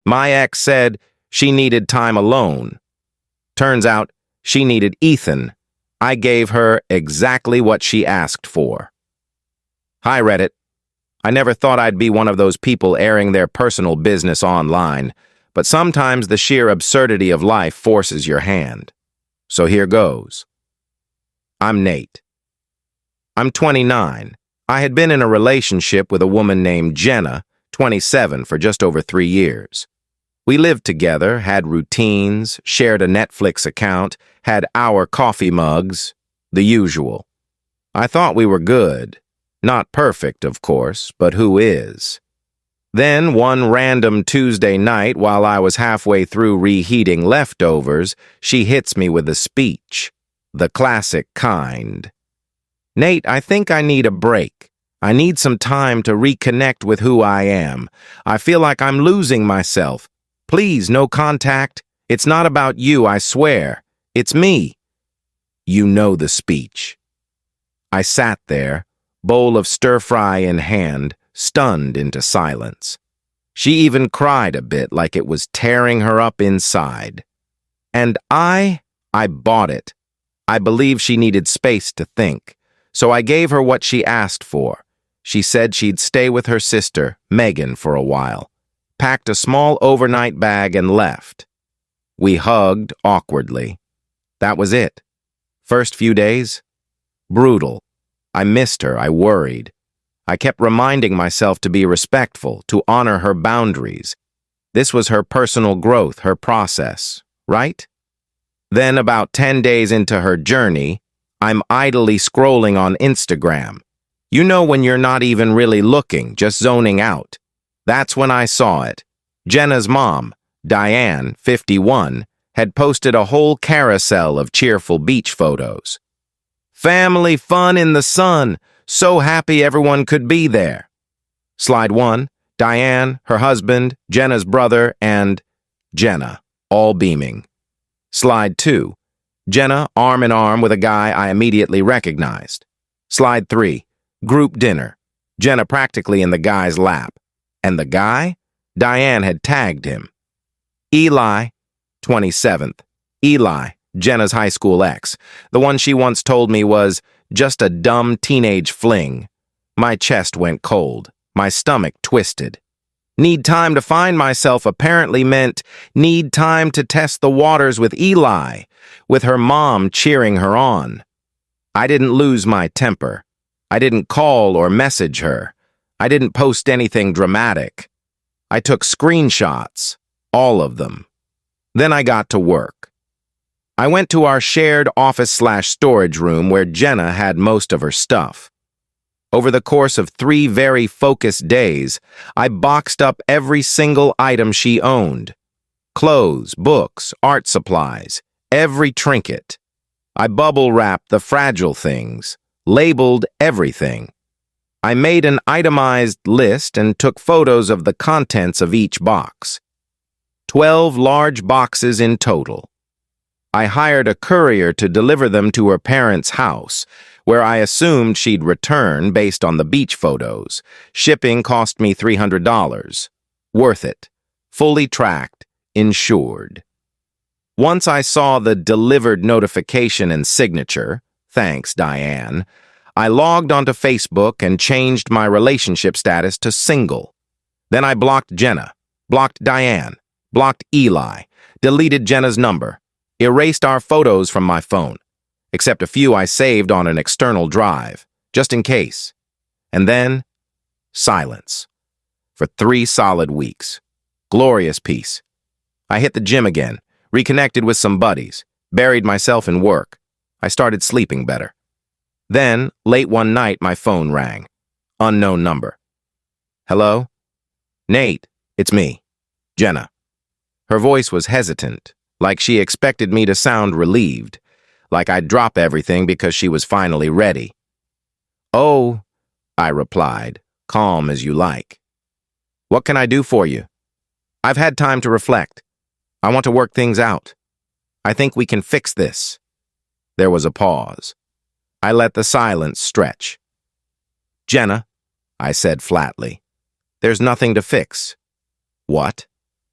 My ex said she needed time alone. Turns out she needed Ethan. I gave her exactly what she asked for. Hi, Reddit. I never thought I'd be one of those people airing their personal business online, but sometimes the sheer absurdity of life forces your hand. So here goes. I'm Nate. I'm 29. I had been in a relationship with a woman named Jenna, 27, for just over 3 years. We lived together, had routines, shared a Netflix account, had our coffee mugs, the usual. I thought we were good. Not perfect, of course, but who is? Then, one random Tuesday night, while I was halfway through reheating leftovers, she hits me with a speech. The classic kind. Nate, I think I need a break. I need some time to reconnect with who I am. I feel like I'm losing myself. Please, no contact. It's not about you, I swear. It's me. You know the speech. I sat there, bowl of stir-fry in hand, stunned into silence. She even cried a bit like it was tearing her up inside. And I bought it. I believe she needed space to think, so I gave her what she asked for. She said she'd stay with her sister, Megan, for a while, packed a small overnight bag and left. We hugged awkwardly. That was it. First few days? Brutal. I missed her, I worried. I kept reminding myself to be respectful, to honor her boundaries. This was her personal growth, her process, right? Then, about 10 days into her journey, I'm idly scrolling on Instagram. You know when you're not even really looking, just zoning out. That's when I saw it. Jenna's mom, Diane, 51, had posted a whole carousel of cheerful beach photos. Family fun in the sun, so happy everyone could be there. Slide 1, Diane, her husband, Jenna's brother, and Jenna, all beaming. Slide 2, Jenna arm in arm with a guy I immediately recognized. Slide 3, group dinner, Jenna practically in the guy's lap. And the guy? Diane had tagged him. Eli, 27th. Eli, Jenna's high school ex, the one she once told me was just a dumb teenage fling. My chest went cold, my stomach twisted. Need time to find myself apparently meant need time to test the waters with Eli, with her mom cheering her on. I didn't lose my temper. I didn't call or message her. I didn't post anything dramatic. I took screenshots, all of them. Then I got to work. I went to our shared office/storage room where Jenna had most of her stuff. Over the course of 3 very focused days, I boxed up every single item she owned. Clothes, books, art supplies, every trinket. I bubble-wrapped the fragile things, labeled everything. I made an itemized list and took photos of the contents of each box. 12 large boxes in total. I hired a courier to deliver them to her parents' house, where I assumed she'd return based on the beach photos. Shipping cost me $300. Worth it. Fully tracked, insured. Once I saw the delivered notification and signature, thanks, Diane, I logged onto Facebook and changed my relationship status to single. Then I blocked Jenna, blocked Diane, blocked Eli, deleted Jenna's number, erased our photos from my phone, except a few I saved on an external drive, just in case. And then, silence. For 3 solid weeks. Glorious peace. I hit the gym again, reconnected with some buddies, buried myself in work. I started sleeping better. Then, late one night, my phone rang. Unknown number. Hello? Nate, it's me, Jenna. Her voice was hesitant, like she expected me to sound relieved, like I'd drop everything because she was finally ready. Oh, I replied, calm as you like. What can I do for you? I've had time to reflect. I want to work things out. I think we can fix this. There was a pause. I let the silence stretch. Jenna, I said flatly, there's nothing to fix. What?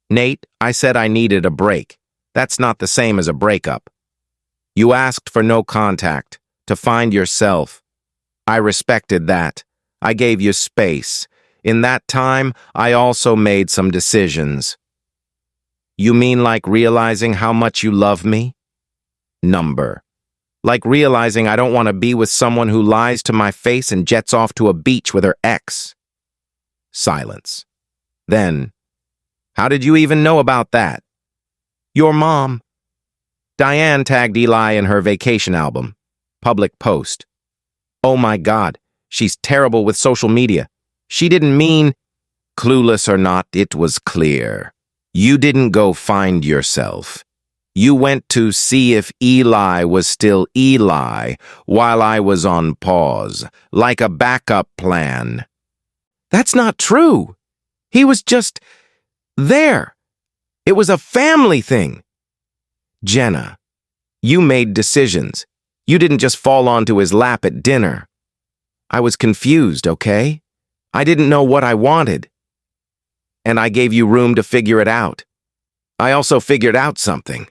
Nate, I said I needed a break. That's not the same as a breakup. You asked for no contact, to find yourself. I respected that. I gave you space. In that time, I also made some decisions. You mean like realizing how much you love me? Number. Like realizing I don't want to be with someone who lies to my face and jets off to a beach with her ex. Silence. Then, how did you even know about that? Your mom. Diane tagged Eli in her vacation album. Public post. Oh my God, she's terrible with social media. She didn't mean... Clueless or not, it was clear. You didn't go find yourself. You went to see if Eli was still Eli while I was on pause, like a backup plan. That's not true. He was just there. It was a family thing. Jenna, you made decisions. You didn't just fall onto his lap at dinner. I was confused, okay? I didn't know what I wanted. And I gave you room to figure it out. I also figured out something.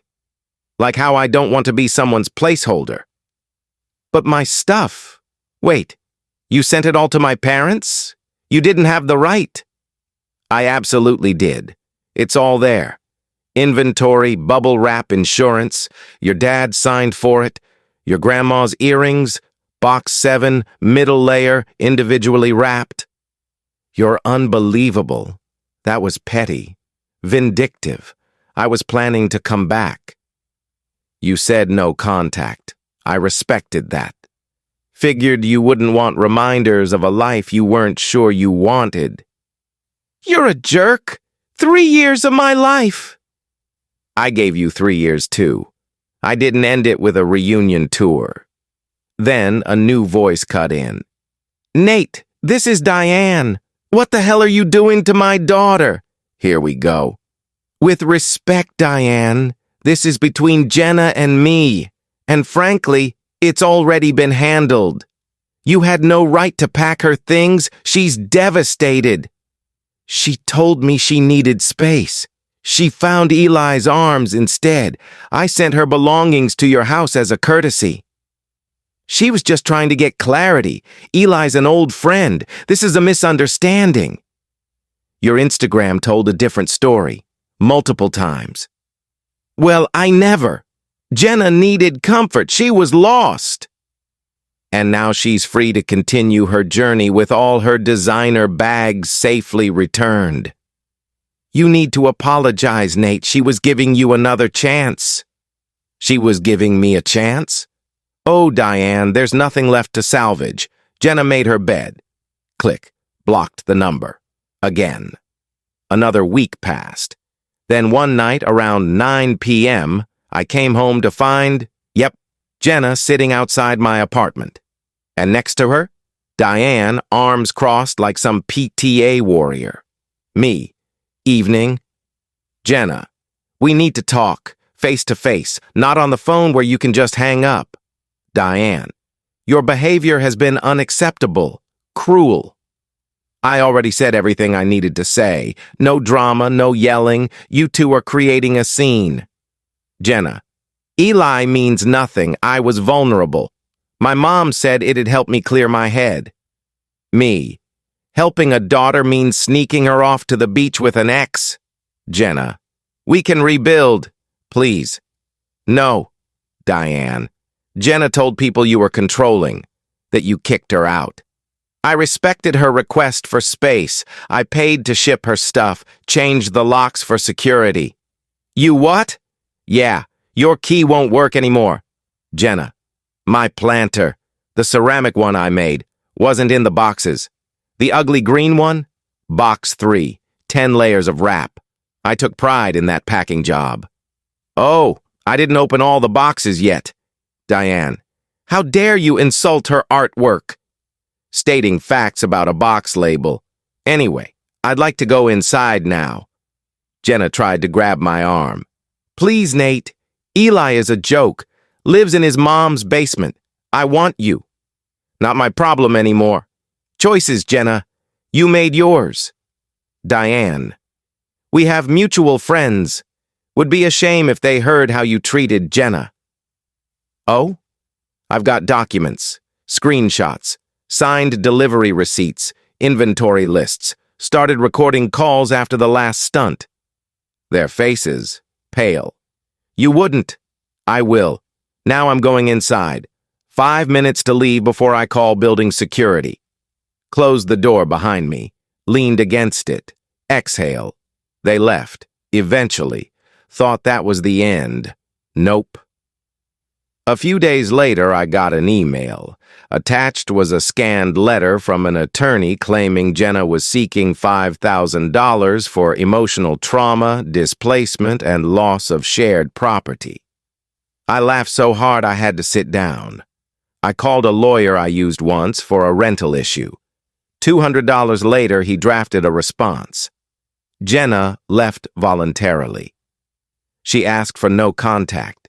Like how I don't want to be someone's placeholder. But my stuff... Wait, you sent it all to my parents? You didn't have the right. I absolutely did. It's all there. Inventory, bubble wrap, insurance. Your dad signed for it. Your grandma's earrings, box 7, middle layer, individually wrapped. You're unbelievable. That was petty. Vindictive. I was planning to come back. You said no contact. I respected that. Figured you wouldn't want reminders of a life you weren't sure you wanted. You're a jerk. 3 years of my life. I gave you 3 years too. I didn't end it with a reunion tour. Then a new voice cut in. Nate, this is Diane. What the hell are you doing to my daughter? Here we go. With respect, Diane, this is between Jenna and me. And frankly, it's already been handled. You had no right to pack her things. She's devastated. She told me she needed space. She found Eli's arms instead. I sent her belongings to your house as a courtesy. She was just trying to get clarity. Eli's an old friend. This is a misunderstanding. Your Instagram told a different story, multiple times. Well, I never. Jenna needed comfort. She was lost. And now she's free to continue her journey with all her designer bags safely returned. You need to apologize, Nate. She was giving you another chance. She was giving me a chance? Oh, Diane, there's nothing left to salvage. Jenna made her bed. Click. Blocked the number. Again. Another week passed. Then one night around 9 p.m., I came home to find, Jenna sitting outside my apartment. And next to her, Diane, arms crossed like some PTA warrior. Me. Evening. Jenna, we need to talk, face to face, not on the phone where you can just hang up. Diane, your behavior has been unacceptable, cruel. I already said everything I needed to say. No drama, no yelling. You two are creating a scene. Jenna, Eli means nothing. I was vulnerable. My mom said it'd help me clear my head. Me, helping a daughter means sneaking her off to the beach with an ex. Jenna, we can rebuild. Please. No. Diane, Jenna told people you were controlling, that you kicked her out. I respected her request for space. I paid to ship her stuff, changed the locks for security. You what? Yeah, your key won't work anymore. Jenna, my planter, the ceramic one I made, wasn't in the boxes. The ugly green one? Box 3, 10 layers of wrap. I took pride in that packing job. Oh, I didn't open all the boxes yet. Diane, how dare you insult her artwork? Stating facts about a box label. Anyway, I'd like to go inside now. Jenna tried to grab my arm. Please, Nate. Eli is a joke. Lives in his mom's basement. I want you. Not my problem anymore. Choices, Jenna. You made yours. Diane. We have mutual friends. Would be a shame if they heard how you treated Jenna. Oh? I've got documents, screenshots, signed delivery receipts, inventory lists, started recording calls after the last stunt. Their faces, pale. You wouldn't. I will. Now I'm going inside. 5 minutes to leave before I call building security. Closed the door behind me, leaned against it. Exhale. They left, eventually. Thought that was the end. Nope. A few days later, I got an email. Attached was a scanned letter from an attorney claiming Jenna was seeking $5,000 for emotional trauma, displacement, and loss of shared property. I laughed so hard I had to sit down. I called a lawyer I used once for a rental issue. $200 later, he drafted a response. Jenna left voluntarily. She asked for no contact.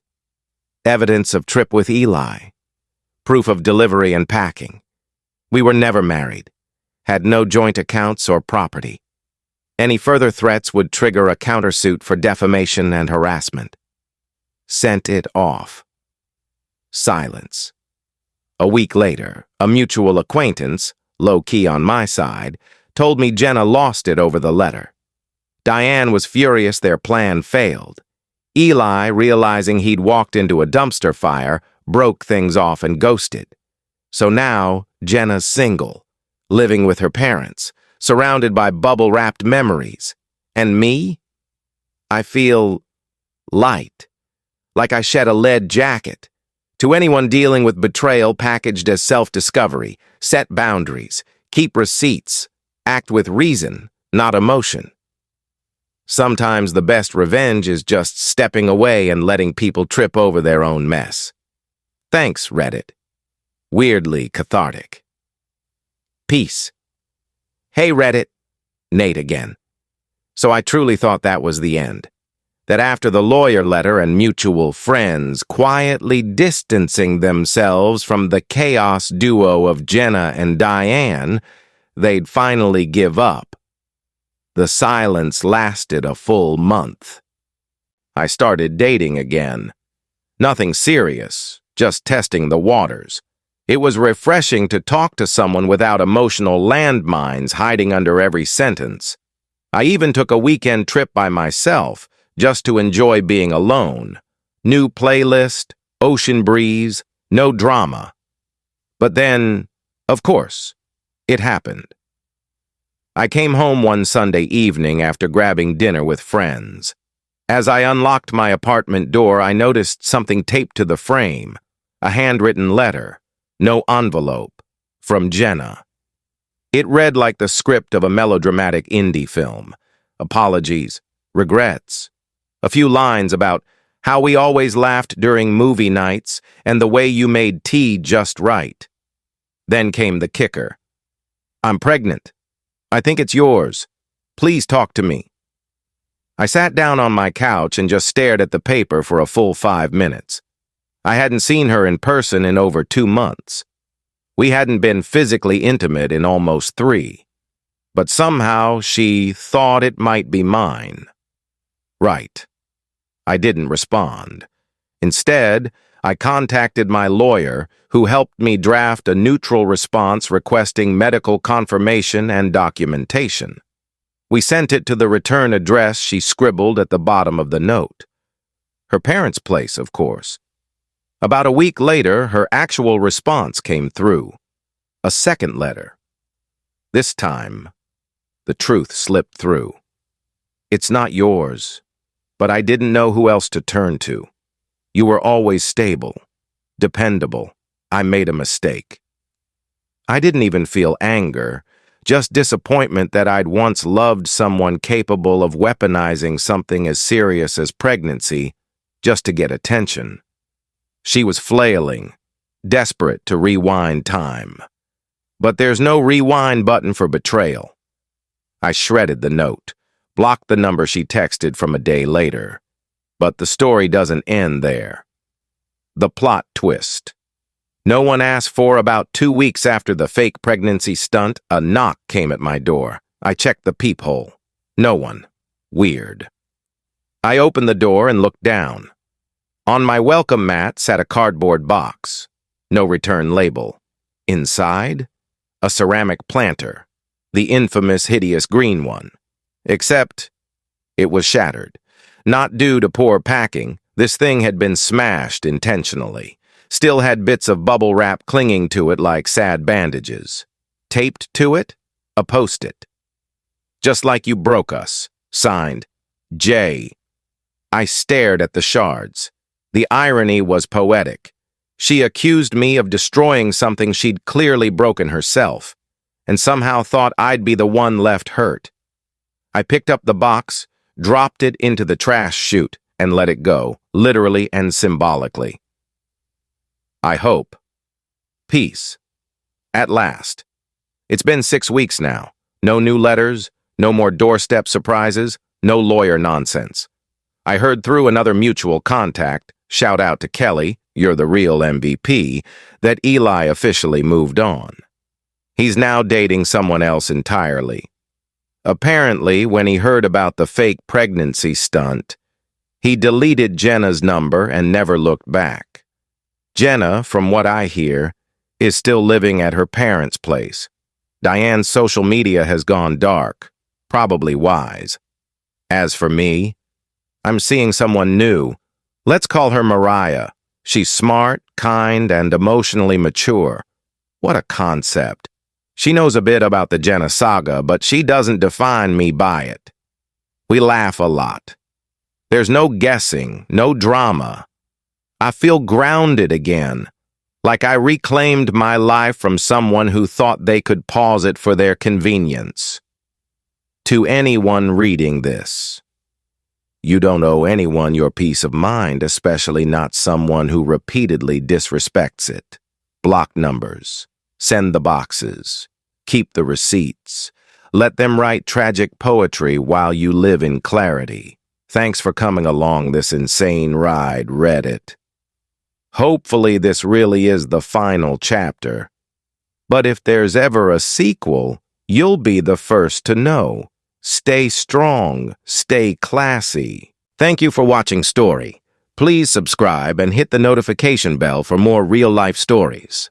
Evidence of trip with Qley. Proof of delivery and packing. We were never married. Had no joint accounts or property. Any further threats would trigger a countersuit for defamation and harassment. Sent it off. Silence. A week later, a mutual acquaintance, low-key on my side, told me Jenna lost it over the letter. Diane was furious their plan failed. Qley, realizing he'd walked into a dumpster fire, broke things off and ghosted. So now, Jenna's single, living with her parents, surrounded by bubble-wrapped memories. And me? I feel light, like I shed a lead jacket. To anyone dealing with betrayal packaged as self-discovery, set boundaries, keep receipts, act with reason, not emotion. Sometimes the best revenge is just stepping away and letting people trip over their own mess. Thanks, Reddit. Weirdly cathartic. Peace. Hey, Reddit. Nate again. So I truly thought that was the end. That after the lawyer letter and mutual friends quietly distancing themselves from the chaos duo of Jenna and Diane, they'd finally give up. The silence lasted a full month. I started dating again. Nothing serious, just testing the waters. It was refreshing to talk to someone without emotional landmines hiding under every sentence. I even took a weekend trip by myself, just to enjoy being alone. New playlist, ocean breeze, no drama. But then, of course, it happened. I came home one Sunday evening after grabbing dinner with friends. As I unlocked my apartment door, I noticed something taped to the frame. A handwritten letter, no envelope, from Jenna. It read like the script of a melodramatic indie film. Apologies, regrets. A few lines about how we always laughed during movie nights and the way you made tea just right. Then came the kicker. I'm pregnant. I think it's yours. Please talk to me. I sat down on my couch and just stared at the paper for a full 5 minutes. I hadn't seen her in person in over 2 months. We hadn't been physically intimate in almost 3. But somehow she thought it might be mine. Right. I didn't respond. Instead, I contacted my lawyer, who helped me draft a neutral response requesting medical confirmation and documentation. We sent it to the return address she scribbled at the bottom of the note. Her parents' place, of course. About a week later, her actual response came through. A second letter. This time, the truth slipped through. It's not yours, but I didn't know who else to turn to. You were always stable, dependable. I made a mistake. I didn't even feel anger, just disappointment that I'd once loved someone capable of weaponizing something as serious as pregnancy just to get attention. She was flailing, desperate to rewind time. But there's no rewind button for betrayal. I shredded the note, blocked the number she texted from a day later. But the story doesn't end there. The plot twist. No one asked for. About 2 weeks after the fake pregnancy stunt, a knock came at my door. I checked the peephole. No one. Weird. I opened the door and looked down. On my welcome mat sat a cardboard box. No return label. Inside, a ceramic planter. The infamous hideous green one. Except, it was shattered. Not due to poor packing, this thing had been smashed intentionally. Still had bits of bubble wrap clinging to it like sad bandages. Taped to it, a post-it. Just like you broke us. Signed, J. I stared at the shards. The irony was poetic. She accused me of destroying something she'd clearly broken herself, and somehow thought I'd be the one left hurt. I picked up the box, dropped it into the trash chute, and let it go, literally and symbolically. I hope. Peace. At last. It's been 6 weeks now. No new letters, no more doorstep surprises, no lawyer nonsense. I heard through another mutual contact, shout out to Qley, you're the real MVP, that Eli officially moved on. He's now dating someone else entirely. Apparently, when he heard about the fake pregnancy stunt, he deleted Jenna's number and never looked back. Jenna, from what I hear, is still living at her parents' place. Diane's social media has gone dark, probably wise. As for me, I'm seeing someone new. Let's call her Mariah. She's smart, kind, and emotionally mature. What a concept. She knows a bit about the Jenna saga, but she doesn't define me by it. We laugh a lot. There's no guessing, no drama. I feel grounded again, like I reclaimed my life from someone who thought they could pause it for their convenience. To anyone reading this, you don't owe anyone your peace of mind, especially not someone who repeatedly disrespects it. Block numbers. Send the boxes. Keep the receipts. Let them write tragic poetry while you live in clarity. Thanks for coming along this insane ride, Reddit. Hopefully this really is the final chapter. But if there's ever a sequel, you'll be the first to know. Stay strong, stay classy. Thank you for watching Story. Please subscribe and hit the notification bell for more real-life stories.